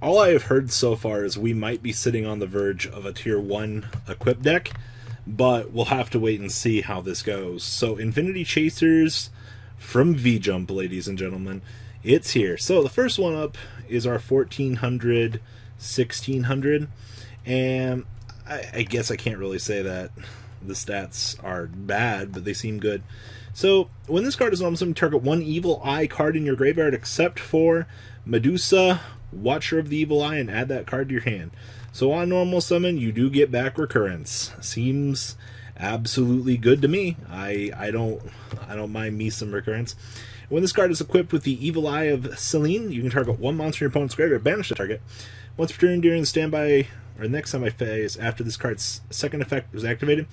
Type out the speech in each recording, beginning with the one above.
all I have heard so far is we might be sitting on the verge of a tier 1 equip deck, but we'll have to wait and see how this goes. So Infinity Chasers from V-Jump, ladies and gentlemen, it's here. So the first one up is our 1400, 1600, and I guess I can't really say that the stats are bad, but they seem good. So when this card is on summon, target one Evil Eye card in your graveyard except for Medusa, Watcher of the Evil Eye, and add that card to your hand. So on normal summon, you do get back recurrence. Seems absolutely good to me. I don't mind me some recurrence. When this card is equipped with the Evil Eye of Selene, you can target one monster in your opponent's graveyard, banish the target. Once per turn during the standby or next time I phase, after this card's second effect was activated,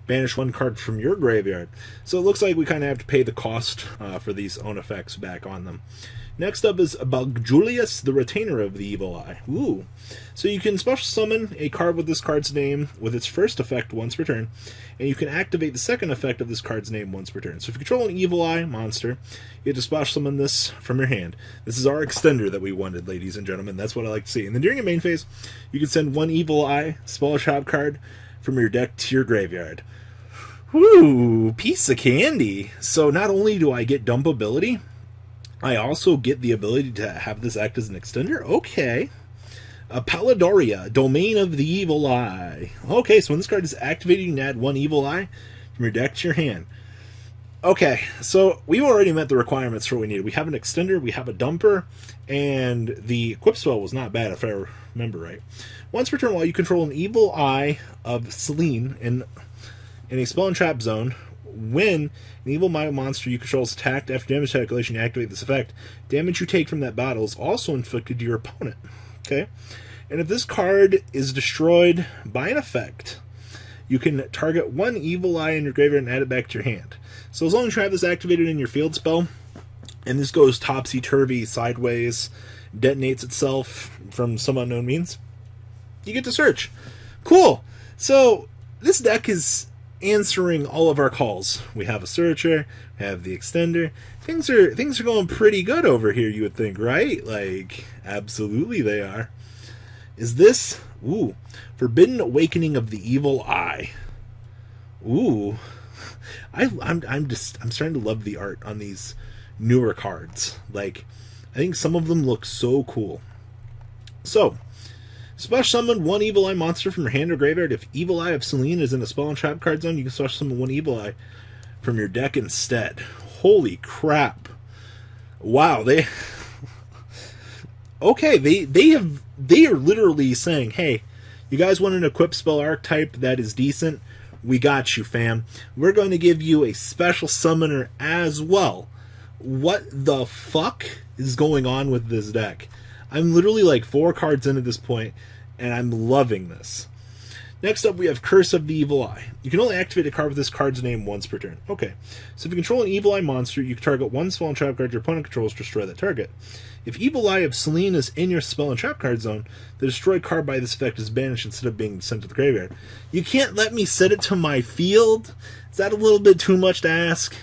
banish one card from your graveyard. So it looks like we kind of have to pay the cost for these own effects back on them. Next up is Julius, the Retainer of the Evil Eye. Ooh. So you can special summon a card with this card's name with its first effect once per turn, and you can activate the second effect of this card's name once per turn. So if you control an Evil Eye monster, you have to special summon this from your hand. This is our extender that we wanted, ladies and gentlemen. That's what I like to see. And then during your main phase, you can send one Evil Eye spell trap card from your deck to your graveyard. Woo! Piece of candy! So not only do I get dump ability, I also get the ability to have this act as an extender? Okay. Pallidoria, Domain of the Evil Eye. Okay, so when this card is activated, you can add one Evil Eye from your deck to your hand. Okay, so we've already met the requirements for what we need. We have an extender, we have a dumper, and the equip spell was not bad if I remember right. Once per turn, while you control an Evil Eye of Selene in a spell and trap zone, when an Evil Eye monster you control is attacked after damage calculation, you activate this effect. Damage you take from that battle is also inflicted to your opponent. Okay? And if this card is destroyed by an effect, you can target one Evil Eye in your graveyard and add it back to your hand. So as long as you have this activated in your field spell, and this goes topsy-turvy, sideways, detonates itself from some unknown means, you get to search. Cool! So this deck is answering all of our calls. We have a searcher, we have the extender. Things are going pretty good over here, you would think, right? Like, absolutely they are. Is this Forbidden Awakening of the Evil Eye? Ooh. I'm starting to love the art on these newer cards. Like, I think some of them look so cool. So, special summon one Evil Eye monster from your hand or graveyard. If Evil Eye of Selene is in a spell and trap card zone, you can special summon one Evil Eye from your deck instead. Holy crap. Wow, they okay, they are literally saying, hey, you guys want an equip spell archetype that is decent? We got you, fam. We're going to give you a special summoner as well. What the fuck is going on with this deck? I'm literally like 4 cards in at this point, and I'm loving this. Next up, we have Curse of the Evil Eye. You can only activate a card with this card's name once per turn. Okay, so if you control an Evil Eye monster, you can target one spell and trap card your opponent controls to destroy that target. If Evil Eye of Selene is in your spell and trap card zone, the destroyed card by this effect is banished instead of being sent to the graveyard. You can't let me set it to my field? Is that a little bit too much to ask?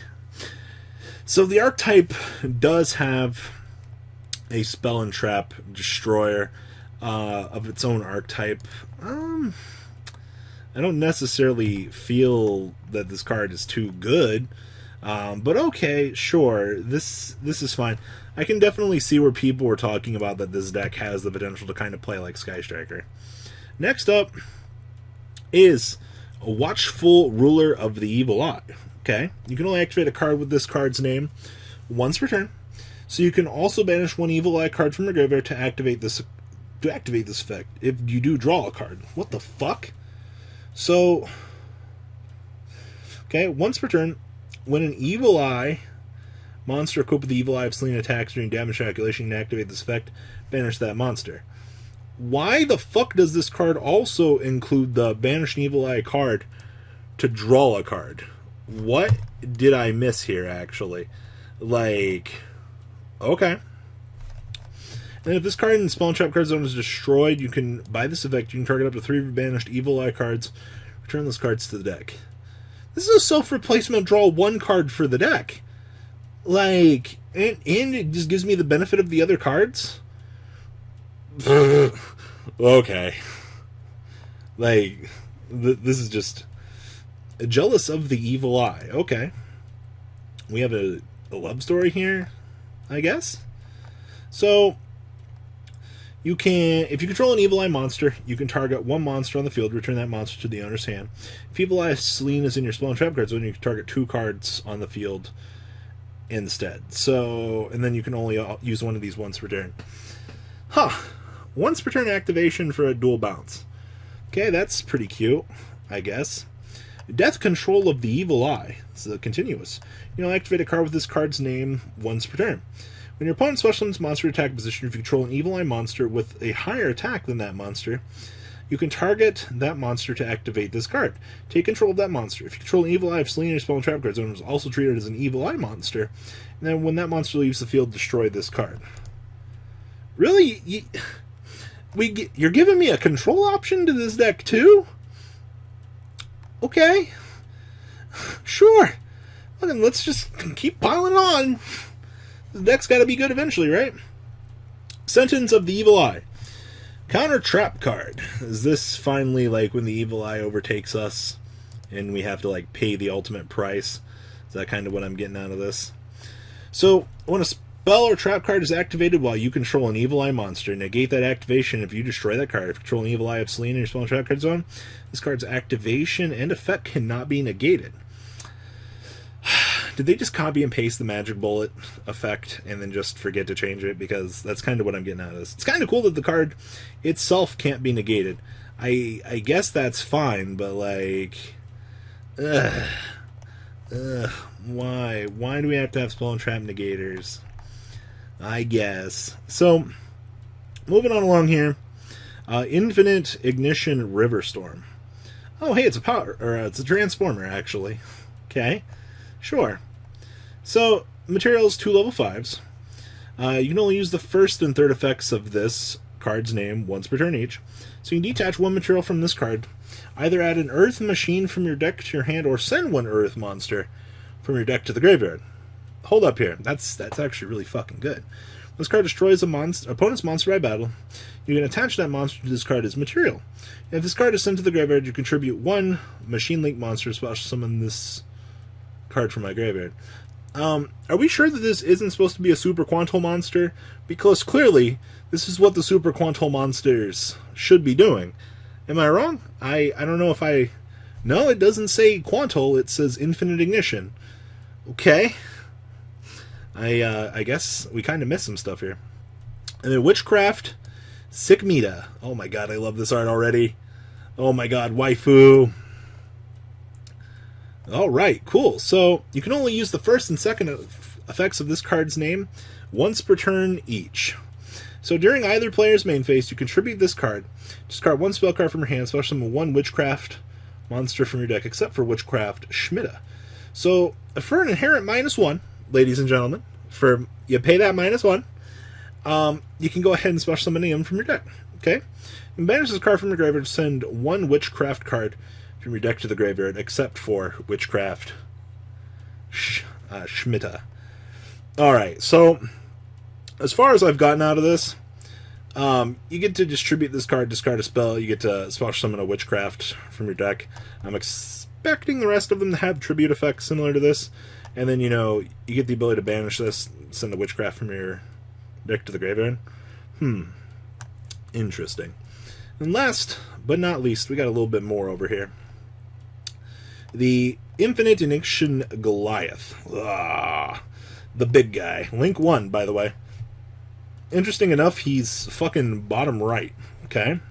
So the archetype does have a spell and trap destroyer of its own archetype. I don't necessarily feel that this card is too good, but okay, sure, this is fine. I can definitely see where people were talking about that this deck has the potential to kind of play like Sky Striker. Next up is a Watchful Ruler of the Evil Eye. Okay, you can only activate a card with this card's name once per turn. So you can also banish one Evil Eye card from your graveyard to activate this effect. If you do draw a card, what the fuck? So, okay, once per turn, when an Evil Eye monster equipped with the Evil Eye of Selene attacks during damage calculation, you can activate this effect, banish that monster. Why the fuck does this card also include the banish an Evil Eye card to draw a card? What did I miss here, actually? Like, okay. And if this card in the spell and trap card zone is destroyed, you can, by this effect, you can target up to 3 of your banished Evil Eye cards, return those cards to the deck. This is a self-replacement draw 1 card for the deck. Like, and it just gives me the benefit of the other cards? Okay. Like, this is just... Jealous of the evil eye. Okay. We have a love story here, I guess? So, you can... If you control an evil eye monster, you can target one monster on the field, return that monster to the owner's hand. If evil eye Celine is in your spell and trap card zone, you can target 2 cards on the field instead. So, and then you can only use one of these once per turn. Huh. Once per turn activation for a dual bounce. Okay, that's pretty cute, I guess. Death control of the evil eye. This is a continuous. You'll activate a card with this card's name once per turn. When your opponent special summons monster attack position, if you control an evil eye monster with a higher attack than that monster, you can target that monster to activate this card. Take control of that monster. If you control an evil eye of Celine in your spell and trap card zone, it is also treated as an evil eye monster. And then when that monster leaves the field, destroy this card. Really? You're giving me a control option to this deck too? Okay. Sure. Well, then let's just keep piling on. The deck's got to be good eventually, right? Sentence of the Evil Eye. Counter trap card. Is this finally like when the Evil Eye overtakes us and we have to like pay the ultimate price? Is that kind of what I'm getting out of this? So, when a spell or trap card is activated while you control an Evil Eye monster, negate that activation if you destroy that card. If you control an Evil Eye of Celine in your spell and trap card zone, this card's activation and effect cannot be negated. Did they just copy and paste the Magic Bullet effect and then just forget to change it? Because that's kind of what I'm getting out of this. It's kind of cool that the card itself can't be negated. I guess that's fine, but like... why? Why do we have to have spell and trap negators? I guess. So, moving on along here. Infinite Ignition River Storm. Oh, hey, it's a power, or it's a transformer, actually. Okay, sure. So, materials 2 level 5s. You can only use the first and third effects of this card's name once per turn each. So you can detach one material from this card, either add an earth machine from your deck to your hand, or send one earth monster from your deck to the graveyard. Hold up here. That's actually really fucking good. When this card destroys opponent's monster by battle, you can attach that monster to this card as material. And if this card is sent to the graveyard, you contribute 1 Machine Link monster to special summon this card from my graveyard. Are we sure that this isn't supposed to be a Super Quantal monster? Because clearly, this is what the Super Quantal monsters should be doing. Am I wrong? I don't know if I... No, it doesn't say Quantal, it says Infinite Ignition. Okay. I guess we kind of missed some stuff here. And then Witchcraft, Sickmita. Oh my god, I love this art already. Oh my god, waifu. Alright, cool. So, you can only use the first and second effects of this card's name once per turn each. So, during either player's main phase, you contribute this card. Discard 1 spell card from your hand, special summon 1 Witchcraft monster from your deck, except for Witchcraft Schmidta. So, for an inherent -1, ladies and gentlemen, for you pay that -1, you can go ahead and special summon him from your deck. Okay? You can banish this card from your graveyard, send 1 Witchcraft card from your deck to the graveyard, except for Witchcraft Schmidta. Alright, so as far as I've gotten out of this, you get to distribute this card, discard a spell, you get to special summon a Witchcraft from your deck. I'm expecting the rest of them to have tribute effects similar to this, and then, you know, you get the ability to banish this, send the Witchcraft from your deck to the graveyard. Interesting. And last but not least, we got a little bit more over here. The Infinite Ignition Goliath. The big guy. Link 1, by the way. Interesting enough, he's fucking bottom right. Okay?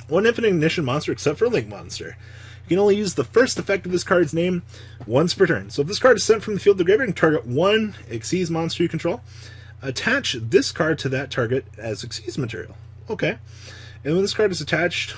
1 Infinite Ignition monster except for Link monster. You can only use the first effect of this card's name once per turn. So if this card is sent from the field to the graveyard, you can target 1 Xyz monster you control. Attach this card to that target as Xyz material. Okay. And when this card is attached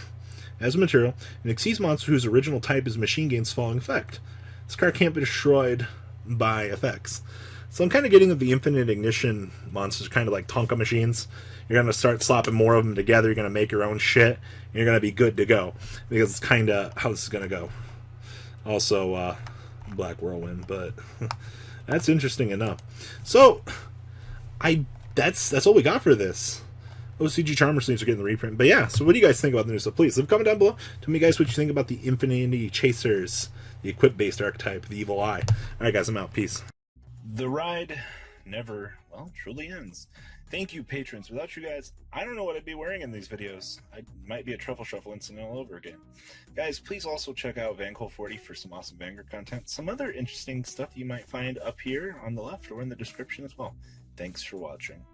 as a material, an Xyz monster whose original type is machine gains following effect. This card can't be destroyed by effects. So I'm kind of getting that the Infinite Ignition monsters are kind of like Tonka machines. You're going to start slapping more of them together, you're going to make your own shit, and you're going to be good to go. Because it's kind of how this is going to go. Also, Black Whirlwind, but that's interesting enough. So, that's all we got for this. OCG Charmer sleeves are getting the reprint. But yeah, so what do you guys think about the news? So please leave a comment down below. Tell me, guys, what you think about the Infinity Chasers, the equip-based archetype, the Evil Eye. Alright, guys, I'm out. Peace. The ride never, well, truly ends. Thank you, patrons. Without you guys, I don't know what I'd be wearing in these videos. I might be a Truffle Shuffle incident all over again. Guys, please also check out VanCole40 for some awesome Vanguard content. Some other interesting stuff you might find up here on the left or in the description as well. Thanks for watching.